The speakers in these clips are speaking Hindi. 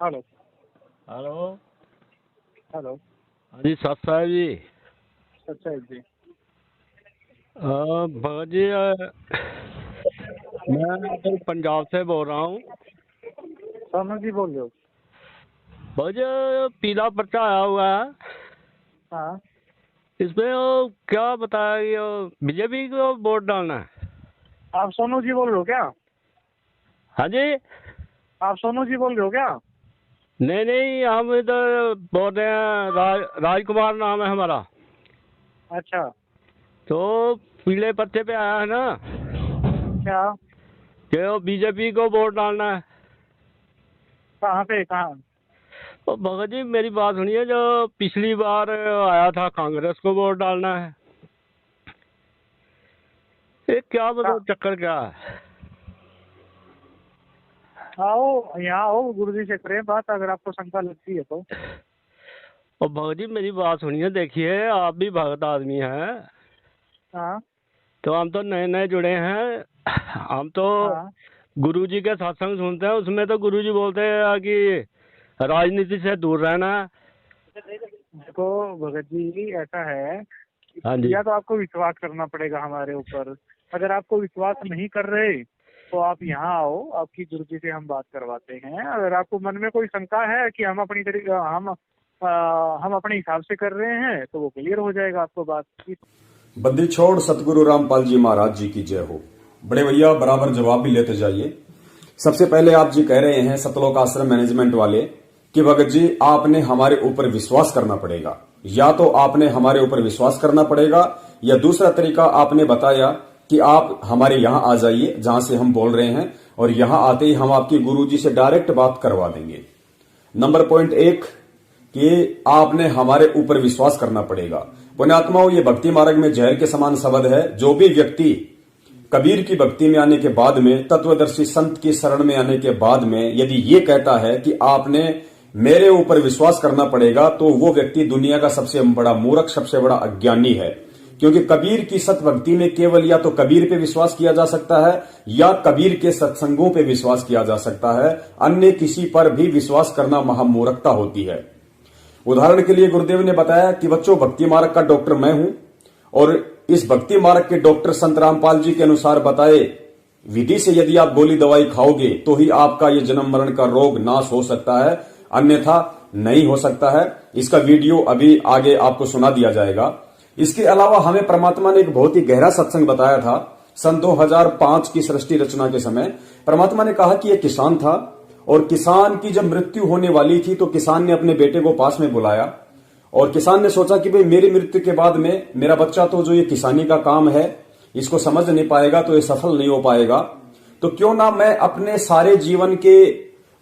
हेलो। हेलो। हेलो। हाँ जी, सत साहब जी। अच्छा जी। भगत जी, मैं तो पंजाब से बोल रहा हूँ। सोनू जी बोल रहे हो? भगत जी, पीला पर्चा आया हुआ है, हाँ। इसमें वो क्या बताया कि बीजेपी को वोट डालना है। आप सोनू जी बोल रहे हो क्या? हाँ जी। आप सोनू जी बोल रहे हो क्या? नहीं नहीं, हम इधर बोल रहे हैं, राजकुमार नाम है हमारा। अच्छा। तो पीले पर्चे पे आया है ना क्या? कि वो बीजेपी को वोट डालना है। कहाँ पे, कहाँ? तो भगत जी, मेरी बात सुनिए, जो पिछली बार आया था कांग्रेस को वोट डालना है, ये क्या कहाँ? मतलब चक्कर क्या है। आओ यहाँ आओ, गुरु जी से करें बात अगर आपको शंका लगती है तो। और भगत जी, मेरी बात सुनिए, देखिए आप भी भगत आदमी हैं, हाँ। तो हम तो नए नए जुड़े हैं। हम तो हाँ। गुरु जी के सत्संग सुनते हैं, उसमें तो गुरु जी बोलते हैं कि राजनीति से दूर रहना है। देखो भगत जी, ऐसा है कि हाँ जी। या तो आपको विश्वास करना पड़ेगा हमारे ऊपर। अगर आपको विश्वास नहीं कर रहे तो आप यहाँ आओ, आपकी गुरु जी से हम बात करवाते हैं। अगर आपको मन में कोई शंका है कि हम अपनी तरीके हम अपने हिसाब से कर रहे हैं तो वो क्लियर हो जाएगा आपको बात। बद्दी छोड़ सतगुरु रामपाल जी महाराज जी की जय हो। बड़े भैया बराबर जवाब भी लेते जाइए। सबसे पहले आप जी कह रहे हैं सतलोक आश्रम मैनेजमेंट वाले कि भगत जी आपने हमारे ऊपर विश्वास करना पड़ेगा। या तो आपने हमारे ऊपर विश्वास करना पड़ेगा या दूसरा तरीका आपने बताया कि आप हमारे यहाँ आ जाइए जहां से हम बोल रहे हैं, और यहाँ आते ही हम आपकी गुरु जी से डायरेक्ट बात करवा देंगे। नंबर पॉइंट एक कि आपने हमारे ऊपर विश्वास करना पड़ेगा। पुण्यात्माओं, ये भक्ति मार्ग में जहर के समान शब्द है। जो भी व्यक्ति कबीर की भक्ति में आने के बाद में, तत्वदर्शी संत की शरण में आने के बाद में यदि ये कहता है कि आपने मेरे ऊपर विश्वास करना पड़ेगा, तो वो व्यक्ति दुनिया का सबसे बड़ा मूर्ख, सबसे बड़ा अज्ञानी है। क्योंकि कबीर की सत भक्ति में केवल या तो कबीर पे विश्वास किया जा सकता है या कबीर के सत्संगों पे विश्वास किया जा सकता है। अन्य किसी पर भी विश्वास करना महामूर्खता होती है। उदाहरण के लिए गुरुदेव ने बताया कि बच्चों, भक्ति मार्ग का डॉक्टर मैं हूं, और इस भक्ति मार्ग के डॉक्टर संत रामपाल जी के अनुसार बताए विधि से यदि आप गोली दवाई खाओगे तो ही आपका ये जन्म मरण का रोग नाश हो सकता है, अन्यथा नहीं हो सकता है। इसका वीडियो अभी आगे आपको सुना दिया जाएगा। इसके अलावा हमें परमात्मा ने एक बहुत ही गहरा सत्संग बताया था। सन 2005 की सृष्टि रचना के समय परमात्मा ने कहा कि यह किसान था, और किसान की जब मृत्यु होने वाली थी तो किसान ने अपने बेटे को पास में बुलाया, और किसान ने सोचा कि भाई मेरी मृत्यु के बाद में मेरा बच्चा तो जो ये किसानी का काम है इसको समझ नहीं पाएगा, तो ये सफल नहीं हो पाएगा, तो क्यों ना मैं अपने सारे जीवन के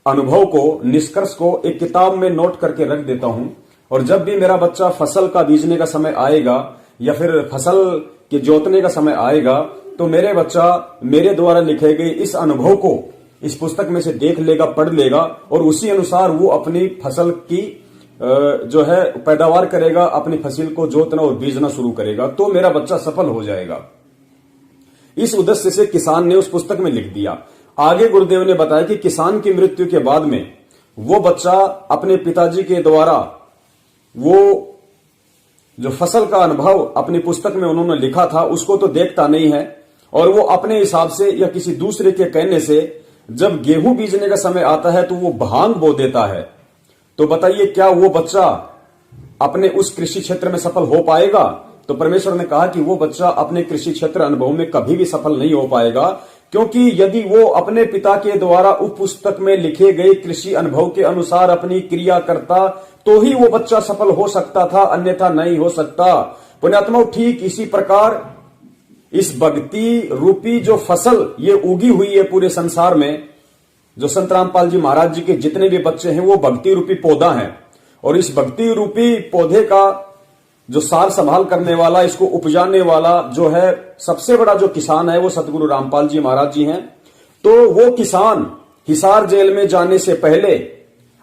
अनुभव को, निष्कर्ष को एक किताब में नोट करके रख देता हूं, और जब भी मेरा बच्चा फसल का बीजने का समय आएगा या फिर फसल के जोतने का समय आएगा, तो मेरे बच्चा मेरे द्वारा लिखे गए इस अनुभव को इस पुस्तक में से देख लेगा, पढ़ लेगा, और उसी अनुसार वो अपनी फसल की जो है पैदावार करेगा, अपनी फसल को जोतना और बीजना शुरू करेगा, तो मेरा बच्चा सफल हो जाएगा। इस उद्देश्य से किसान ने उस पुस्तक में लिख दिया। आगे गुरुदेव ने बताया कि किसान की मृत्यु के बाद में वो बच्चा अपने पिताजी के द्वारा वो जो फसल का अनुभव अपनी पुस्तक में उन्होंने लिखा था उसको तो देखता नहीं है, और वो अपने हिसाब से या किसी दूसरे के कहने से जब गेहूं बीजने का समय आता है तो वो भांग बो देता है। तो बताइए, क्या वो बच्चा अपने उस कृषि क्षेत्र में सफल हो पाएगा? तो परमेश्वर ने कहा कि वो बच्चा अपने कृषि क्षेत्र अनुभव में कभी भी सफल नहीं हो पाएगा, क्योंकि यदि वो अपने पिता के द्वारा उस पुस्तक में लिखे गए कृषि अनुभव के अनुसार अपनी क्रिया करता तो ही वो बच्चा सफल हो सकता था, अन्यथा नहीं हो सकता। पुण्यात्माओं, ठीक इसी प्रकार इस भक्ति रूपी जो फसल ये उगी हुई है पूरे संसार में, जो संत रामपाल जी महाराज जी के जितने भी बच्चे हैं वो भक्ति रूपी पौधा है, और इस भक्ति रूपी पौधे का जो सार संभाल करने वाला, इसको उपजाने वाला जो है सबसे बड़ा जो किसान है वो सतगुरु रामपाल जी महाराज जी हैं। तो वो किसान हिसार जेल में जाने से पहले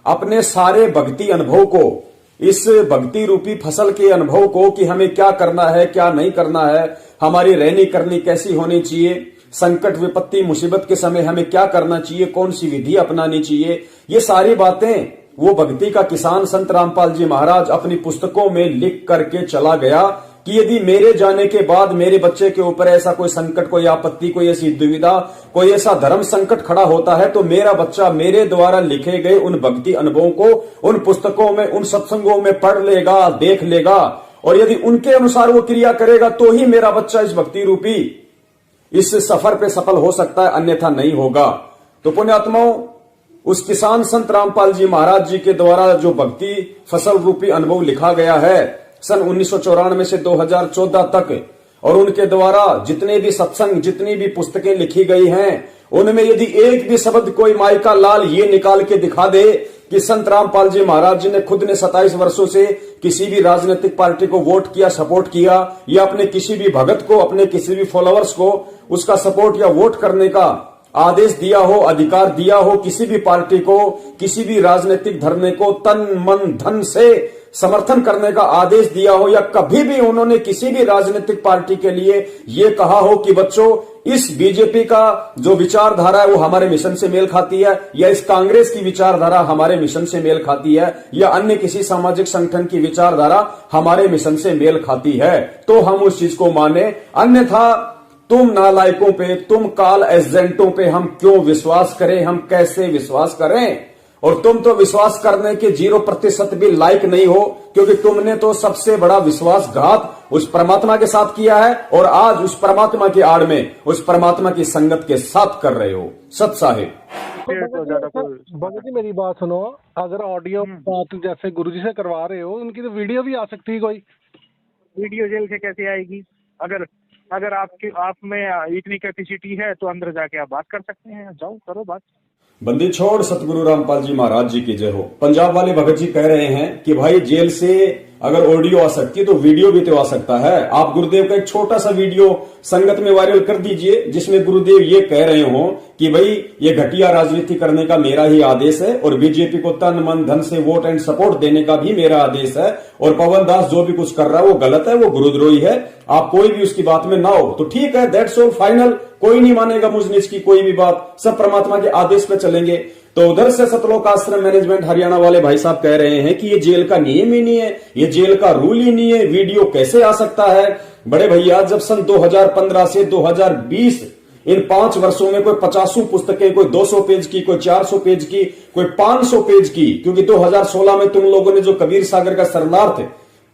अपने सारे भक्ति अनुभव को, इस भक्ति रूपी फसल के अनुभव को कि हमें क्या करना है, क्या नहीं करना है, हमारी रहनी करनी कैसी होनी चाहिए, संकट विपत्ति मुसीबत के समय हमें क्या करना चाहिए, कौन सी विधि अपनानी चाहिए, ये सारी बातें वो भक्ति का किसान संत रामपाल जी महाराज अपनी पुस्तकों में लिख करके चला गया कि यदि मेरे जाने के बाद मेरे बच्चे के ऊपर ऐसा कोई संकट, कोई आपत्ति, कोई ऐसी दुविधा, कोई ऐसा धर्म संकट खड़ा होता है तो मेरा बच्चा मेरे द्वारा लिखे गए उन भक्ति अनुभवों को उन पुस्तकों में, उन सत्संगों में पढ़ लेगा, देख लेगा, और यदि उनके अनुसार वो क्रिया करेगा तो ही मेरा बच्चा इस भक्ति रूपी इस सफर पे सफल हो सकता है, अन्यथा नहीं होगा। तो पुण्यात्माओं, उस किसान संत रामपाल जी महाराज जी के द्वारा जो भक्ति फसल रूपी अनुभव लिखा गया है सन 1994 से 2014 तक, और उनके द्वारा जितने भी सत्संग, जितनी भी पुस्तकें लिखी गई हैं, उनमें यदि एक भी शब्द कोई माइका लाल ये निकाल के दिखा दे कि संत रामपाल जी महाराज जी ने खुद ने 27 वर्षों से किसी भी राजनीतिक पार्टी को वोट किया, सपोर्ट किया, या अपने किसी भी भगत को, अपने किसी भी फॉलोअर्स को उसका सपोर्ट या वोट करने का आदेश दिया हो, अधिकार दिया हो, किसी भी पार्टी को, किसी भी राजनीतिक धरने को तन मन धन से समर्थन करने का आदेश दिया हो, या कभी भी उन्होंने किसी भी राजनीतिक पार्टी के लिए ये कहा हो कि बच्चों इस बीजेपी का जो विचारधारा है वो हमारे मिशन से मेल खाती है, या इस कांग्रेस की विचारधारा हमारे मिशन से मेल खाती है, या अन्य किसी सामाजिक संगठन की विचारधारा हमारे मिशन से मेल खाती है, तो हम उस चीज को माने। अन्यथा तुम नालायकों पे, तुम काल एजेंटों पे हम क्यों विश्वास करें, हम कैसे विश्वास करें? और तुम तो विश्वास करने के 0% भी लायक नहीं हो, क्योंकि तुमने तो सबसे बड़ा विश्वासघात उस परमात्मा के साथ किया है, और आज उस परमात्मा की आड़ में उस परमात्मा की संगत के साथ कर रहे हो। सत साहिब भगत जी मेरी बात सुनो, अगर ऑडियो बात जैसे गुरुजी से करवा रहे हो, उनकी तो वीडियो भी आ सकती है। कोई वीडियो जेल से कैसे आएगी? अगर आप में इतनी कैपेसिटी है तो अंदर जाके आप बात कर सकते हैं, जाओ करो बात। बंदी छोड़ सतगुरु रामपाल जी महाराज जी की जय हो। पंजाब वाले भगत जी कह रहे हैं कि भाई जेल से अगर ऑडियो आ सकती है तो वीडियो भी तो आ सकता है। आप गुरुदेव का एक छोटा सा वीडियो संगत में वायरल कर दीजिए जिसमें गुरुदेव ये कह रहे हो कि भाई ये घटिया राजनीति करने का मेरा ही आदेश है, और बीजेपी को तन मन धन से वोट एंड सपोर्ट देने का भी मेरा आदेश है, और पवन दास जो भी कुछ कर रहा है वो गलत है, वो गुरुद्रोही है। आप कोई भी उसकी बात में ना हो तो ठीक है, दैट्स ऑल, फाइनल। कोई नहीं मानेगा मुझ नीच की कोई भी बात, सब परमात्मा के आदेश पे चलेंगे। तो उधर से सतलोक आश्रम मैनेजमेंट हरियाणा वाले भाई साहब कह रहे हैं कि ये जेल का नियम ही नहीं है, ये जेल का रूल ही नहीं है, वीडियो कैसे आ सकता है? बड़े भैया, जब सन 2015 से 2020 इन 5 वर्षों में कोई 50 पुस्तकें, कोई 200 पेज की, कोई 400 पेज की, कोई 500 पेज की, क्योंकि 2016 में तुम लोगों ने जो कबीर सागर का शरणार्थ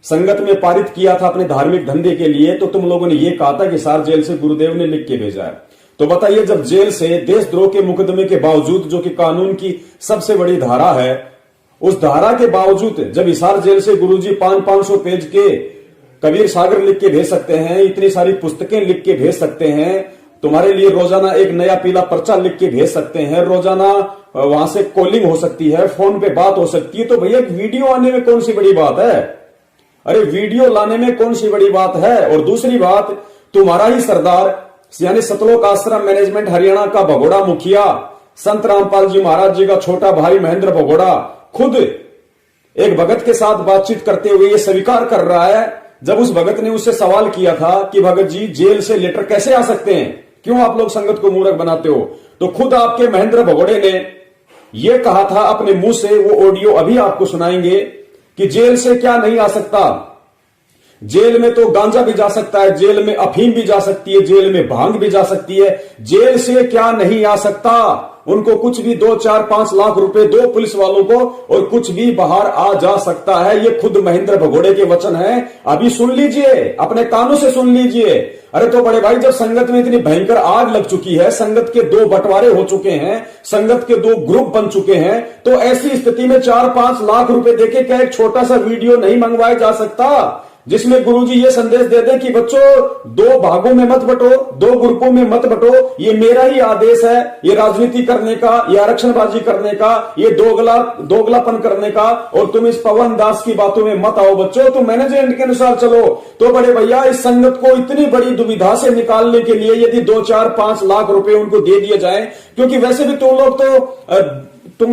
संगत में पारित किया था अपने धार्मिक धंधे के लिए, तो तुम लोगों ने ये कहा था कि सार जेल से गुरुदेव ने लिख के भेजा है। तो बताइए, जब जेल से देशद्रोह के मुकदमे के बावजूद, जो कि कानून की सबसे बड़ी धारा है, उस धारा के बावजूद जब हिसार जेल से गुरुजी 500 पेज के कबीर सागर लिख के भेज सकते हैं, इतनी सारी पुस्तकें लिख के भेज सकते हैं, तुम्हारे लिए रोजाना एक नया पीला पर्चा लिख के भेज सकते हैं, रोजाना वहां से कॉलिंग हो सकती है, फोन पे बात हो सकती है, तो भैया वीडियो आने में कौन सी बड़ी बात है? अरे वीडियो लाने में कौन सी बड़ी बात है? और दूसरी बात, तुम्हारा ही सरदार यानी सतलोक आश्रम मैनेजमेंट हरियाणा का भगोड़ा मुखिया संत रामपाल जी महाराज जी का छोटा भाई महेंद्र भगोड़ा खुद एक भगत के साथ बातचीत करते हुए ये स्वीकार कर रहा है, जब उस भगत ने उससे सवाल किया था कि भगत जी जेल से लेटर कैसे आ सकते हैं, क्यों आप लोग संगत को मूर्ख बनाते हो, तो खुद आपके महेंद्र भगोड़े ने यह कहा था अपने मुंह से, वो ऑडियो अभी आपको सुनाएंगे, कि जेल से क्या नहीं आ सकता। जेल में तो गांजा भी जा सकता है, जेल में अफीम भी जा सकती है, जेल में भांग भी जा सकती है, जेल से क्या नहीं आ सकता? उनको कुछ भी 2, 4, 5 लाख रुपए दो पुलिस वालों को और कुछ भी बाहर आ जा सकता है। ये खुद महेंद्र भगोड़े के वचन है, अभी सुन लीजिए, अपने कानों से सुन लीजिए। अरे तो बड़े भाई, जब संगत में इतनी भयंकर आग लग चुकी है, संगत के 2 बंटवारे हो चुके हैं, संगत के 2 ग्रुप बन चुके हैं, तो ऐसी स्थिति में 4-5 लाख रुपए देके क्या एक छोटा सा वीडियो नहीं मंगवाया जा सकता जिसमें गुरुजी ये संदेश दे दे कि बच्चों 2 भागों में मत बंटो, 2 ग्रुपों में मत बंटो, ये मेरा ही आदेश है, ये राजनीति करने का, ये आरक्षणबाजी करने का, ये दोगलापन करने का, और तुम इस पवन दास की बातों में मत आओ बच्चों, तुम मैनेजमेंट के अनुसार चलो। तो बड़े भैया, इस संगत को इतनी बड़ी दुविधा से निकालने के लिए यदि 2, 4, 5 लाख रुपए उनको दे दिए जाए, क्योंकि वैसे भी तुम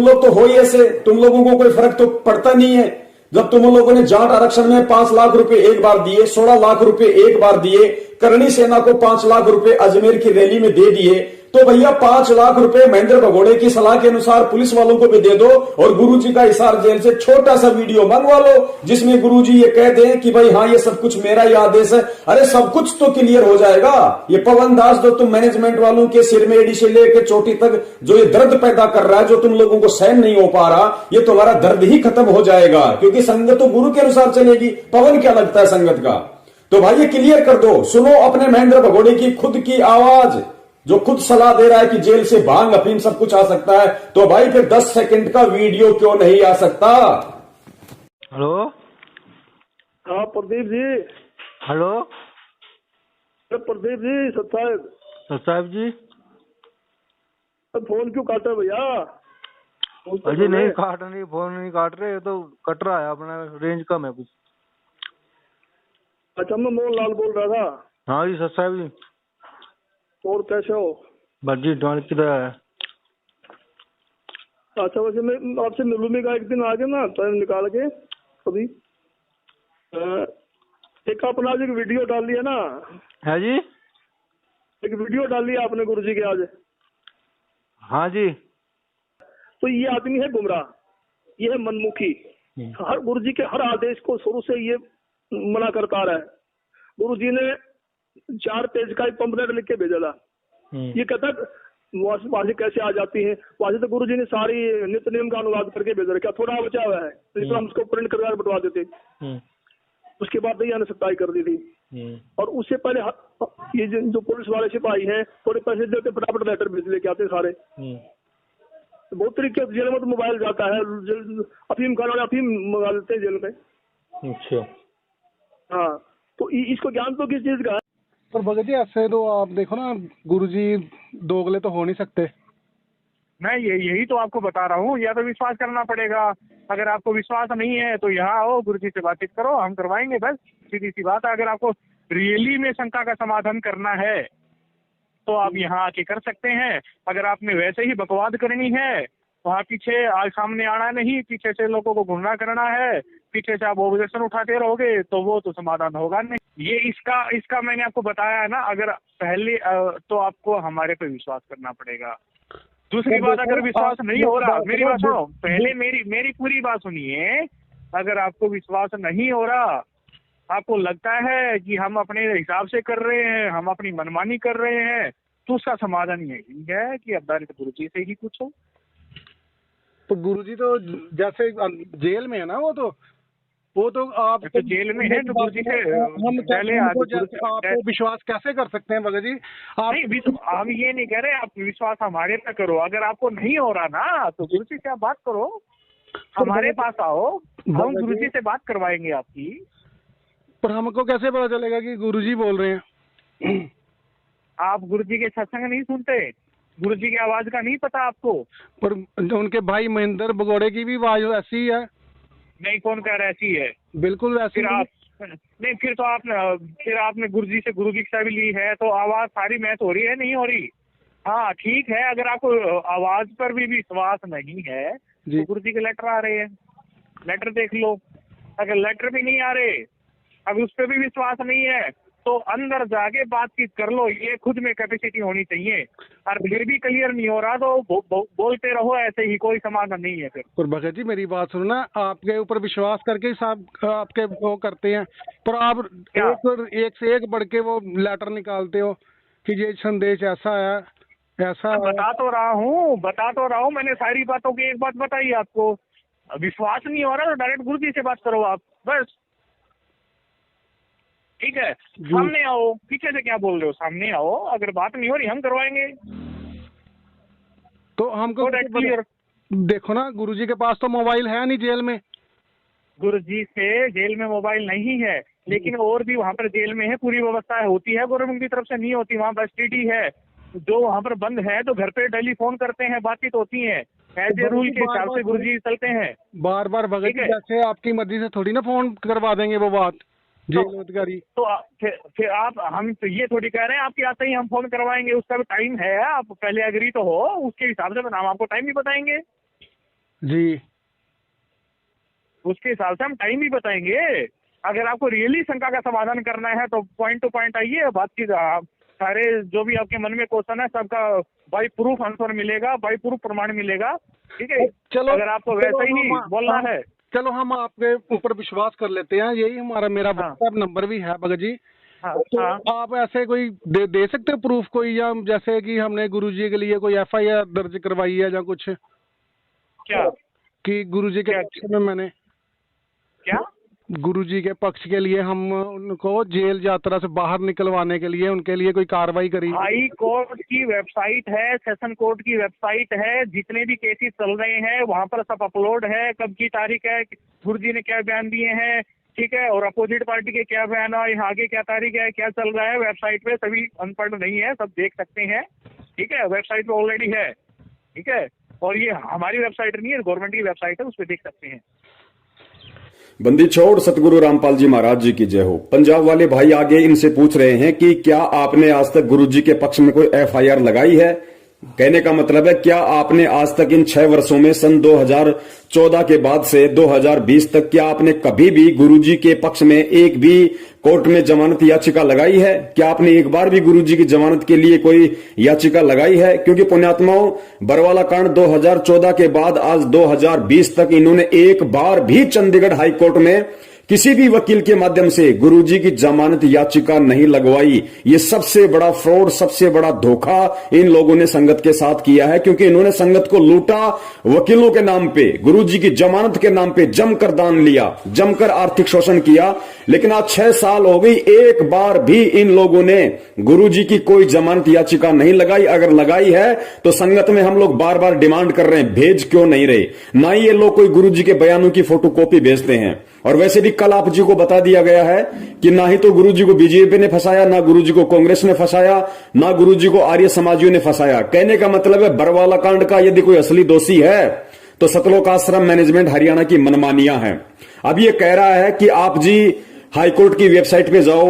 लोग तो हो ही ऐसे, तुम लोगों को कोई फर्क तो पड़ता नहीं है। जब तुम लोगों ने जाट आरक्षण में 5 लाख रुपए एक बार दिए, 16 लाख रुपए एक बार दिए, करणी सेना को 5 लाख रुपए अजमेर की रैली में दे दिए, तो भैया 5 लाख रुपए महेंद्र भगोड़े की सलाह के अनुसार पुलिस वालों को भी दे दो और गुरुजी का हिसार जेल से छोटा सा वीडियो मंगवा लो जिसमें गुरुजी ये कह दें कि भाई हाँ ये सब कुछ मेरा ही आदेश है। अरे सब कुछ तो क्लियर हो जाएगा। ये पवन दास जो तुम मैनेजमेंट वालों के सिर में एड़ी से लेकर चोटी तक जो ये दर्द पैदा कर रहा है, जो तुम लोगों को सहन नहीं हो पा रहा, ये तुम्हारा दर्द ही खत्म हो जाएगा क्योंकि संगत तो गुरु के अनुसार चलेगी। पवन क्या लगता है संगत का? तो भाई ये क्लियर कर दो। सुनो अपने महेंद्र भगोड़े की खुद की आवाज जो खुद सलाह दे रहा है कि जेल से भांग अफीम सब कुछ आ सकता है, तो भाई फिर 10 सेकंड का वीडियो क्यों नहीं आ सकता? हेलो। हाँ प्रदीप जी। हेलो प्रदीप जी। साहब जी। फोन क्यों काटा भैया? अजी नहीं काट नहीं, फोन नहीं काट रहे, तो कट रहा है अपना, रेंज कम है कुछ। अच्छा मैं मोहन लाल बोल रहा था। हाँ जी साहब जी। और कैसे हो? बस जी डांट किधर है? अच्छा वैसे मैं आपसे मिलूंगी का एक दिन आगे ना टाइम निकाल के कभी। एक अपना आज एक वीडियो डाल दिया ना। है जी। एक वीडियो डाल दिया आपने गुरुजी के आज। हाँ जी। तो ये आदमी है गुमराह, ये है मनमुखी, हर गुरुजी के हर आदेश को शुरू से ये मना करता रहा है। गुरुजी ने 4 पेज का एक पंपलेट लिख के भेजा था। ये कहता वहां से कैसे आ जाती है, वहां से तो गुरुजी ने सारी नित्य नियम का अनुवाद करके भेजा रखा, थोड़ा बचा हुआ है लेकिन हम उसको प्रिंट करवा बटवा देते। उसके बाद दया ने सत्ताई कर दी थी। और उससे पहले ये जो पुलिस वाले सिपाही हैं थोड़े पैसे देते फटाफट लेटर भेज लेके आते सारे। बहुत तरीके से जेल में तो मोबाइल जाता है, अफीम खाना अफीम मंगा लेते हैं जेल में। अच्छा। हाँ तो इसको ज्ञान तो किस चीज का है? पर भगत जी ऐसे तो आप देखो ना, गुरुजी दोगले तो हो नहीं सकते। मैं यही तो आपको बता रहा हूँ, या तो विश्वास करना पड़ेगा। अगर आपको विश्वास नहीं है तो यहाँ आओ, गुरुजी से बातचीत करो, हम करवाएंगे, बस सीधी सी बात है। अगर आपको रियली में शंका का समाधान करना है तो आप यहाँ आके कर सकते हैं। अगर आपने वैसे ही बकवाद करनी है, वहाँ पीछे आज सामने आना नहीं, पीछे से लोगों को गुमराह करना है, पीछे से आप ऑब्जेक्शन उठाते रहोगे तो वो तो समाधान होगा नहीं। ये इसका मैंने आपको बताया है ना। अगर पहले तो आपको हमारे पे विश्वास करना पड़ेगा। दूसरी बात, अगर विश्वास नहीं हो रहा, मेरी बात सुनो पहले, मेरी पूरी बात सुनिए। अगर आपको विश्वास नहीं हो रहा, आपको लगता है कि हम अपने हिसाब से कर रहे हैं, हम अपनी मनमानी कर रहे हैं, तो उसका समाधान यही है कि अवधारित गुरुजी से ही पूछो। तो गुरुजी तो जैसे जेल में है ना, वो तो आप तो जेल में है तो गुरुजी से पहले आपको विश्वास कैसे कर सकते हैं भगत जी? हम ये नहीं कह रहे आप विश्वास हमारे पे करो। अगर आपको नहीं हो रहा ना तो गुरुजी से आप बात करो, हमारे पास आओ, हम गुरुजी से बात करवाएंगे आपकी। पर हमको कैसे पता चलेगा कि गुरुजी बोल रहे हैं? आप गुरुजी के सत्संग नहीं सुनते, गुरुजी की आवाज का नहीं पता आपको? पर उनके भाई महेंद्र भगोड़े की भी आवाज ऐसी ही है। नहीं, कौन कह रहा ऐसी है? बिल्कुल वैसी। फिर आप नहीं, फिर आपने गुरुजी से गुरु दीक्षा भी ली है तो आवाज सारी मैच हो रही है, नहीं हो रही? हाँ ठीक है, अगर आपको आवाज पर भी विश्वास नहीं है तो गुरुजी के लेटर आ रहे हैं, लेटर देख लो। अगर लेटर भी नहीं आ रहे, अगर उस पर भी विश्वास नहीं है तो अंदर जाके बातचीत कर लो। ये खुद में कैपेसिटी होनी चाहिए। और फिर भी क्लियर नहीं हो रहा तो बोलते रहो ऐसे ही, कोई समाधान नहीं है फिर। पर भगत जी मेरी बात सुनो ना, आपके ऊपर विश्वास करके सब आपके वो करते हैं, पर आप एक से एक बढ़ के वो लेटर निकालते हो कि ये संदेश ऐसा है, ऐसा बता तो रहा हूँ मैंने सारी बातों की एक बात बताई आपको। विश्वास नहीं हो रहा तो डायरेक्ट गुरुजी से बात करो आप, बस। ठीक है, सामने आओ, पीछे से क्या बोल रहे हो, सामने आओ। अगर बात नहीं हो रही हम करवाएंगे। तो हमको क्लियर देखो ना, गुरुजी के पास तो मोबाइल है नहीं जेल में। गुरुजी से जेल में मोबाइल नहीं है, लेकिन और भी वहाँ पर जेल में है, पूरी व्यवस्था होती है, गवर्नमेंट की तरफ से नहीं होती। वहाँ पर एसटीडी है, जो वहाँ पर बंद है तो घर पे टेलीफोन करते हैं, बातचीत होती है, एज ए रूल के हिसाब से गुरुजी चलते हैं। बार बार भगत जी जैसे आपकी मर्जी से थोड़ी ना फोन करवा देंगे वो बात जेल अधिकारी। तो फिर आप, हम तो ये थोड़ी कह रहे हैं आपके आते ही हम फोन करवाएंगे, उसका भी टाइम है। आप पहले अग्री तो हो, उसके हिसाब से हम आपको टाइम भी बताएंगे जी, उसके हिसाब से हम टाइम भी बताएंगे। अगर आपको रियली शंका का समाधान करना है तो पॉइंट टू पॉइंट आइए, बातचीत सारे जो भी आपके मन में क्वेश्चन है सबका बाई प्रूफ आंसर मिलेगा, बाई प्रूफ प्रमाण मिलेगा, ठीक है। चलो, अगर आपको वैसा ही बोलना है, चलो हम आपके ऊपर विश्वास कर लेते हैं, यही मेरा व्हाट्सएप नंबर भी है भगत जी। तो आप ऐसे कोई दे सकते हो प्रूफ कोई, या जैसे कि हमने गुरुजी के लिए कोई FIR दर्ज करवाई है या कुछ, क्या कि गुरुजी के पक्ष में मैंने क्या गुरुजी के पक्ष के लिए हम उनको जेल यात्रा से बाहर निकलवाने के लिए उनके लिए कोई कार्रवाई करी? हाई कोर्ट की वेबसाइट है, सेशन कोर्ट की वेबसाइट है, जितने भी केसेस चल रहे हैं वहां पर सब अपलोड है, कब की तारीख है, गुरुजी ने क्या बयान दिए हैं, ठीक है, और अपोजिट पार्टी के क्या बयान है, यहाँ आगे क्या तारीख है, क्या चल रहा है, वेबसाइट पे सभी अनपढ़ नहीं है, सब देख सकते हैं, ठीक है, वेबसाइट पे ऑलरेडी है, ठीक है। और ये हमारी वेबसाइट नहीं है, गवर्नमेंट की वेबसाइट है, उस पर देख सकते हैं। बंदी छोड़ सतगुरु रामपाल जी महाराज जी की जय हो। पंजाब वाले भाई आगे इनसे पूछ रहे हैं कि क्या आपने आज तक गुरु जी के पक्ष में कोई FIR लगाई है। कहने का मतलब है क्या आपने आज तक इन 6 वर्षों में सन 2014 के बाद से 2020 तक क्या आपने कभी भी गुरुजी के पक्ष में एक भी कोर्ट में जमानत याचिका लगाई है? क्या आपने एक बार भी गुरुजी की जमानत के लिए कोई याचिका लगाई है? क्योंकि पुण्यात्माओं, बरवाला कांड 2014 के बाद आज 2020 तक इन्होंने एक बार भी चंडीगढ़ हाई कोर्ट में किसी भी वकील के माध्यम से गुरुजी की जमानत याचिका नहीं लगवाई। ये सबसे बड़ा फ्रॉड, सबसे बड़ा धोखा इन लोगों ने संगत के साथ किया है, क्योंकि इन्होंने संगत को लूटा, वकीलों के नाम पे, गुरुजी की जमानत के नाम पे जमकर दान लिया, जमकर आर्थिक शोषण किया। लेकिन आज 6 साल हो गई, एक बार भी इन लोगों ने गुरुजी की कोई जमानत याचिका नहीं लगाई। अगर लगाई है तो संगत में हम लोग बार बार डिमांड कर रहे हैं, भेज क्यों नहीं रहे। ना ही ये लोग कोई गुरुजी के बयानों की फोटोकॉपी भेजते हैं। और वैसे भी कल आप जी को बता दिया गया है कि ना ही तो गुरुजी को बीजेपी ने फंसाया, ना गुरुजी को कांग्रेस ने फंसाया, ना गुरुजी को आर्य समाजियों ने फंसाया। कहने का मतलब है बरवाला कांड का यदि कोई असली दोषी है तो सतलोक आश्रम मैनेजमेंट हरियाणा की मनमानियां हैं। अब ये कह रहा है कि आप जी हाईकोर्ट की वेबसाइट पे जाओ,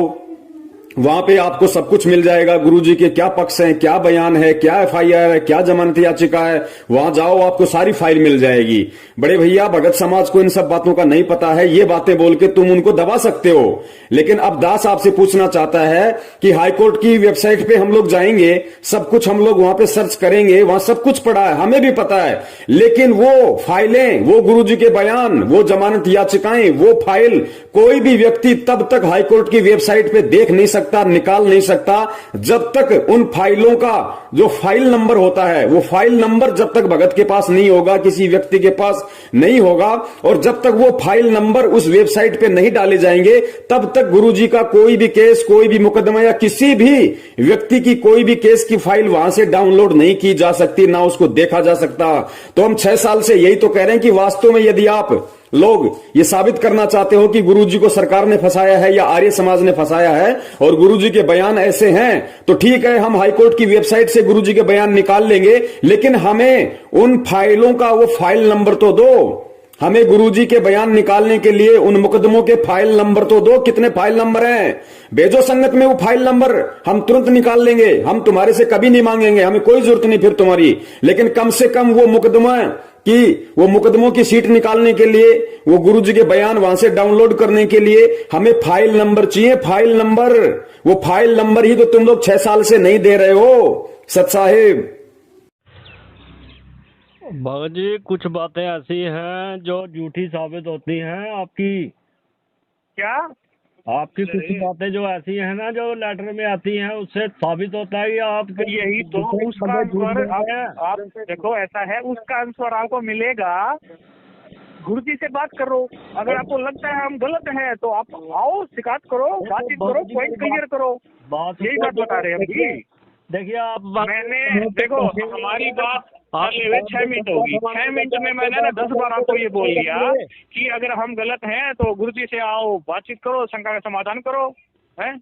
वहां पे आपको सब कुछ मिल जाएगा, गुरुजी के क्या पक्ष हैं, क्या बयान है, क्या FIR है, क्या जमानत याचिका है, वहां जाओ आपको सारी फाइल मिल जाएगी। बड़े भैया, भगत समाज को इन सब बातों का नहीं पता है। ये बातें बोल के तुम उनको दबा सकते हो। लेकिन अब दास आपसे पूछना चाहता है कि हाईकोर्ट की वेबसाइट पे हम लोग जाएंगे, सब कुछ हम लोग वहां पे सर्च करेंगे, वहां सब कुछ पड़ा है, हमें भी पता है, लेकिन वो फाइलें, वो गुरुजी के बयान, वो जमानत याचिकाएं, वो फाइल कोई भी व्यक्ति तब तक हाईकोर्ट की वेबसाइट पे देख नहीं सकता, निकाल नहीं सकता, जब तक उन फाइलों का जो फाइल नंबर होता है, वो फाइल नंबर जब तक भगत के पास नहीं होगा, किसी व्यक्ति के पास नहीं होगा, और जब तक वो फाइल नंबर उस वेबसाइट पे नहीं डाले जाएंगे, तब तक गुरुजी का कोई भी केस, कोई भी मुकदमा या किसी भी व्यक्ति की कोई भी केस की फाइल वहां से डाउनलोड नहीं की जा सकती, ना उसको देखा जा सकता। तो हम 6 साल से यही तो कह रहे हैं कि वास्तव में यदि आप लोग ये साबित करना चाहते हो कि गुरुजी को सरकार ने फंसाया है या आर्य समाज ने फंसाया है और गुरुजी के बयान ऐसे हैं, तो ठीक है, हम हाईकोर्ट की वेबसाइट से गुरुजी के बयान निकाल लेंगे, लेकिन हमें उन फाइलों का वो फाइल नंबर तो दो। हमें गुरुजी के बयान निकालने के लिए उन मुकदमों के फाइल नंबर तो दो। कितने फाइल नंबर हैं, भेजो संगत में वो फाइल नंबर, हम तुरंत निकाल लेंगे। हम तुम्हारे से कभी नहीं मांगेंगे, हमें कोई जरूरत नहीं फिर तुम्हारी, लेकिन कम से कम वो मुकदमों की सीट निकालने के लिए, वो गुरुजी के बयान वहां से डाउनलोड करने के लिए हमें फाइल नंबर चाहिए। फाइल नंबर, वो फाइल नंबर ही तो तुम लोग 6 साल से नहीं दे रहे हो सत साहेब। भगत जी, कुछ बातें ऐसी हैं जो झूठी साबित होती हैं आपकी। क्या आपकी कुछ बातें जो ऐसी हैं ना, जो लेटर में आती हैं, उससे साबित होता है कि आप यही तो उसका आंसर आप देखो, ऐसा है, उसका आंसर आपको मिलेगा। गुरुजी से बात करो, अगर आपको लगता है हम गलत हैं तो आप आओ, शिकायत करो, बातचीत करो, पॉइंट क्लियर करो। यही बात बता रहे हैं हम जी। देखिए आप मैंने देखो, हमारी बात 6 मिनट होगी, 6 मिनट में मैंने ना 10 बार आपको ये बोल दिया कि अगर हम गलत हैं तो गुरुजी से आओ, बातचीत करो, शंका का समाधान करो। है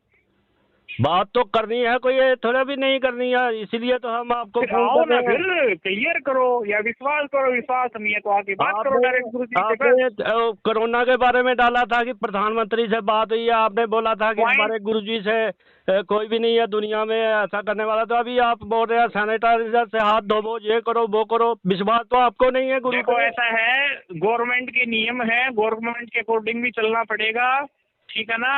बात तो करनी है, कोई ये थोड़ा भी नहीं करनी है, इसीलिए तो हम आपको आओ ना, फिर क्लियर करो या विश्वास करो। विश्वास नहीं है तो आके बात करो डायरेक्ट गुरुजी से। कोरोना के बारे में डाला था कि प्रधानमंत्री से बात हुई है, आपने बोला था कि हमारे गुरुजी से कोई भी नहीं है दुनिया में ऐसा करने वाला, तो अभी आप बोल रहे हैं सैनिटाइजर से हाथ धोवो, ये करो वो करो। विश्वास तो आपको नहीं है गुरु को। ऐसा है, गवर्नमेंट के नियम है, गवर्नमेंट के अकॉर्डिंग भी चलना पड़ेगा, ठीक है ना।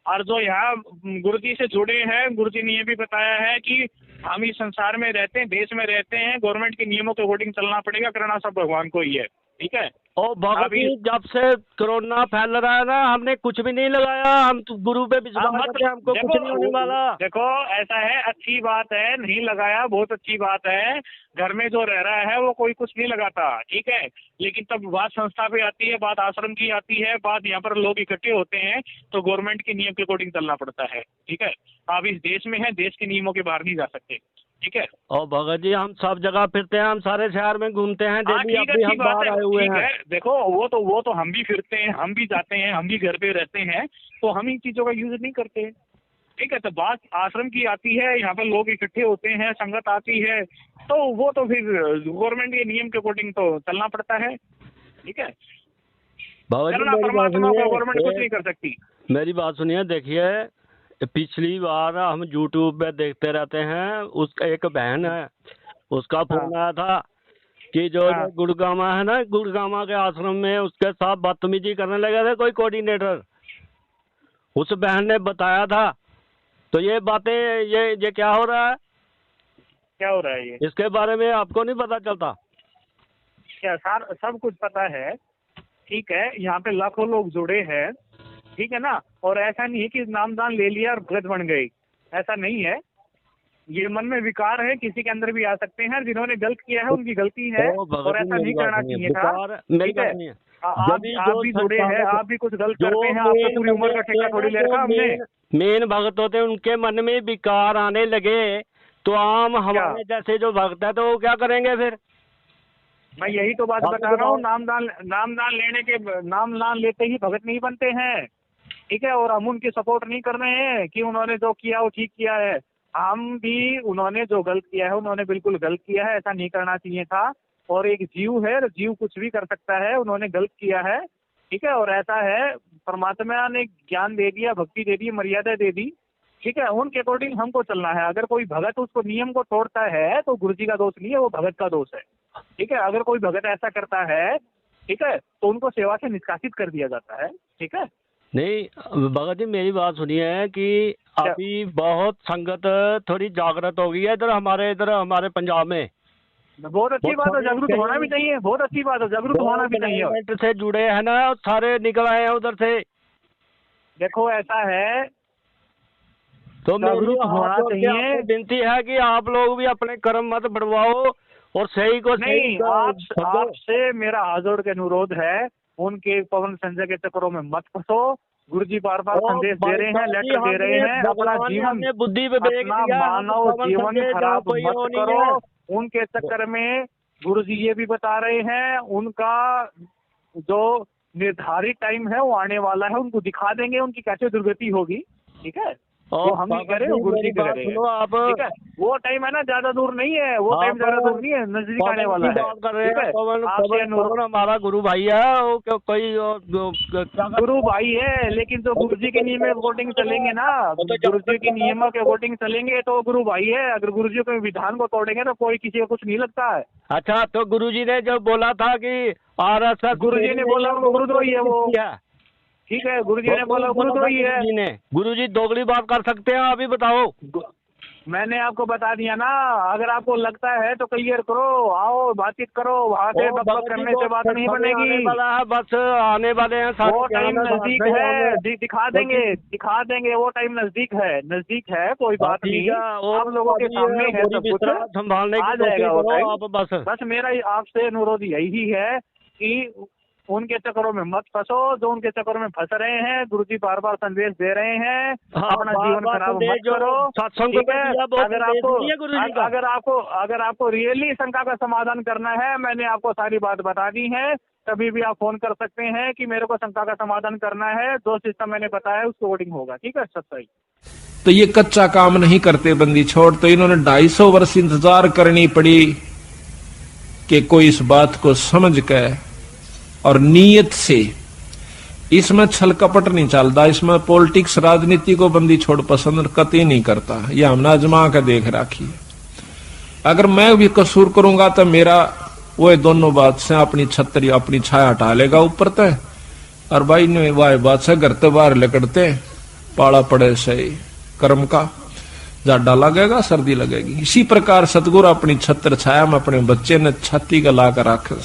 और जो यहाँ गुरुजी से जुड़े हैं, गुरुजी ने ये भी बताया है कि हम इस संसार में रहते हैं, देश में रहते हैं, गवर्नमेंट के नियमों के अकॉर्डिंग चलना पड़ेगा, करना सब भगवान को ही है। ठीक है। ओ भगत जी, जब से कोरोना फैल रहा है ना, हमने कुछ भी नहीं लगाया, हम तो गुरु पे विश्वास करते हैं, हमको कुछ नहीं होने वाला। देखो ऐसा है, अच्छी बात है, नहीं लगाया बहुत अच्छी बात है। घर में जो रह रहा है वो कोई कुछ नहीं लगाता, ठीक है। लेकिन तब बात संस्था पे आती है, बात आश्रम की आती है, बात यहाँ पर लोग इकट्ठे होते हैं, तो गवर्नमेंट के नियम के अकॉर्डिंग चलना पड़ता है। ठीक है। आप इस देश में हैं, देश के नियमों के बाहर नहीं जा सकते। ठीक है। और भगत जी, हम सब जगह फिरते हैं, हम सारे शहर में घूमते हैं, डेली अभी हम बाहर आए हुए हैं। देखो वो तो हम भी फिरते हैं, हम भी जाते हैं, हम भी घर पे रहते हैं, तो हम इन चीजों का यूज नहीं करते। ठीक है। तो बात आश्रम की आती है, यहाँ पे लोग इकट्ठे होते हैं, संगत आती है, तो वो तो फिर गवर्नमेंट के नियम के अकॉर्डिंग तो चलना पड़ता है। ठीक है। परमात्मा को गवर्नमेंट कुछ नहीं कर सकती। मेरी बात सुनिए, देखिए पिछली बार हम यूट्यूब पे देखते रहते हैं, उसका एक बहन है, उसका फोन आया था कि जो गुड़गामा है ना, गुड़गामा के आश्रम में उसके साथ बदतमीजी करने लगे थे कोई कोऑर्डिनेटर, उस बहन ने बताया था। तो ये बातें, ये क्या हो रहा है, क्या हो रहा है ये, इसके बारे में आपको नहीं पता चलता क्या? सर सब कुछ पता है। ठीक है। यहाँ पे लाखों लोग जुड़े हैं, ठीक है ना। और ऐसा नहीं है कि नामदान ले लिया और भगत बन गई, ऐसा नहीं है। ये मन में विकार है, किसी के अंदर भी आ सकते हैं। जिन्होंने गलत किया है उनकी गलती है, और ऐसा नहीं करना चाहिए था। ठीक है। आप भी जुड़े हैं, आप भी कुछ गलत करते हैं, आपको पूरी उम्र का ठेका थोड़ी ले रखा हमने। मेन भक्त होते हैं, उनके मन में विकार आने लगे, तो आम हमारे जैसे जो भक्त है तो वो क्या करेंगे फिर? मैं यही तो बात बता रहा हूँ। नामदान लेते ही भगत नहीं बनते हैं। ठीक है। और हम उनकी सपोर्ट नहीं कर रहे हैं कि उन्होंने जो किया वो ठीक किया है। हम भी, उन्होंने जो गलत किया है उन्होंने बिल्कुल गलत किया है, ऐसा नहीं करना चाहिए था। और एक जीव है, जीव कुछ भी कर सकता है, उन्होंने गलत किया है। ठीक है। और ऐसा है, परमात्मा ने ज्ञान दे दिया, भक्ति दे दी, मर्यादा दे दी। ठीक है। उनके अकॉर्डिंग हमको चलना है। अगर कोई भगत उसको नियम को तोड़ता है तो गुरु जी का दोष नहीं है, वो भगत का दोष है। ठीक है। अगर कोई भगत ऐसा करता है, ठीक है, तो उनको सेवा से निष्कासित कर दिया जाता है। ठीक है। नहीं भगत जी, मेरी बात सुनिए कि अभी बहुत संगत थोड़ी जागृत हो गई है इधर हमारे पंजाब में। बहुत अच्छी बात है, जागरूक होना भी चाहिए। बहुत अच्छी बात है, जागरूक होना भी चाहिए। से जुड़े हैं ना, सारे निकल आए हैं उधर से। देखो ऐसा है, तो मेरी होना चाहिए, विनती है कि आप लोग भी अपने कर्म मत बढ़वाओ और सही को नहीं। आपसे मेरा हाथ जोड़ के अनुरोध है, उनके पवन संजय के चक्करों में मत फंसो। गुरुजी बार बार संदेश दे रहे हैं, लेटर दे रहे हैं। अपना जीवन, बुद्धि अपना मानव जीवन खराब मत करो। उनके चक्कर में गुरुजी ये भी बता रहे हैं, उनका जो निर्धारित टाइम है वो आने वाला है, उनको दिखा देंगे उनकी कैसे दुर्गति होगी। ठीक है। वो हम नहीं करें, गुरु जी करें। ठीक है। वो टाइम है ना, ज्यादा दूर नहीं है, वो टाइम ज्यादा दूर नहीं है, नजदीक आने वाला है। पवन हमारा गुरु भाई है, वो कोई गुरु भाई है, लेकिन जो गुरु जी के नियम के अकॉर्डिंग चलेंगे ना, गुरु जी के नियमों के अकॉर्डिंग चलेंगे तो गुरु भाई है। अगर गुरु जी के विधान को तोड़ेंगे तो कोई किसी को कुछ नहीं लगता है। अच्छा, तो गुरु जी ने जो बोला था कि RSS, गुरु जी ने बोला गुरुद्रोही है वो। ठीक है। गुरुजी ने बोला गुरुद्रोही है। गुरुजी दोगली बात कर सकते हैं, अभी बताओ। मैंने आपको बता दिया ना, अगर आपको लगता है तो क्लियर करो, आओ बातचीत करो, वहाँ से बकबक करने से बात नहीं बनेगी। बस आने वाले हैं, वो टाइम नजदीक है, दिखा देंगे, वो टाइम नजदीक है, कोई बात नहीं। आप लोगों के सामने है सब कुछ, संभालने आ जाएगा वो टाइम। बस मेरा आपसे अनुरोध यही है कि उनके चक्करों में मत फंसो, जो उनके चक्करों में फंस रहे हैं। गुरुजी बार बार संदेश दे रहे हैं, अपना जीवन खराब मत करो। ठीक है। अगर आपको रियली शंका का समाधान करना है, मैंने आपको सारी बात बता दी है। कभी भी आप फोन कर सकते हैं कि मेरे को शंका का समाधान करना है, जो सिस्टम मैंने बताया उसको वोटिंग होगा। ठीक है। सच्चाई तो ये कच्चा काम नहीं करते बंदी छोड़, तो इन्होंने 250 वर्ष इंतजार करनी पड़ी कि कोई इस बात को समझ के और नीयत से, इसमें छल कपट नहीं चलता, इसमें पॉलिटिक्स राजनीति को बंदी छोड़ पसंद कतई नहीं करता। यह हमने आजमा के देख रखी है। अगर मैं भी कसूर करूंगा तो मेरा वो दोनों बात से अपनी छतरी अपनी छाया हटा लेगा ऊपर तय, और भाई ने वाह बात से घर तो बाहर लकड़ते पाला पड़े सही कर्म का, जाडा लगेगा सर्दी लगेगी। इसी प्रकार सतगुरु अपनी छत्र छाया में अपने बच्चे ने छाती का ला कर रखे।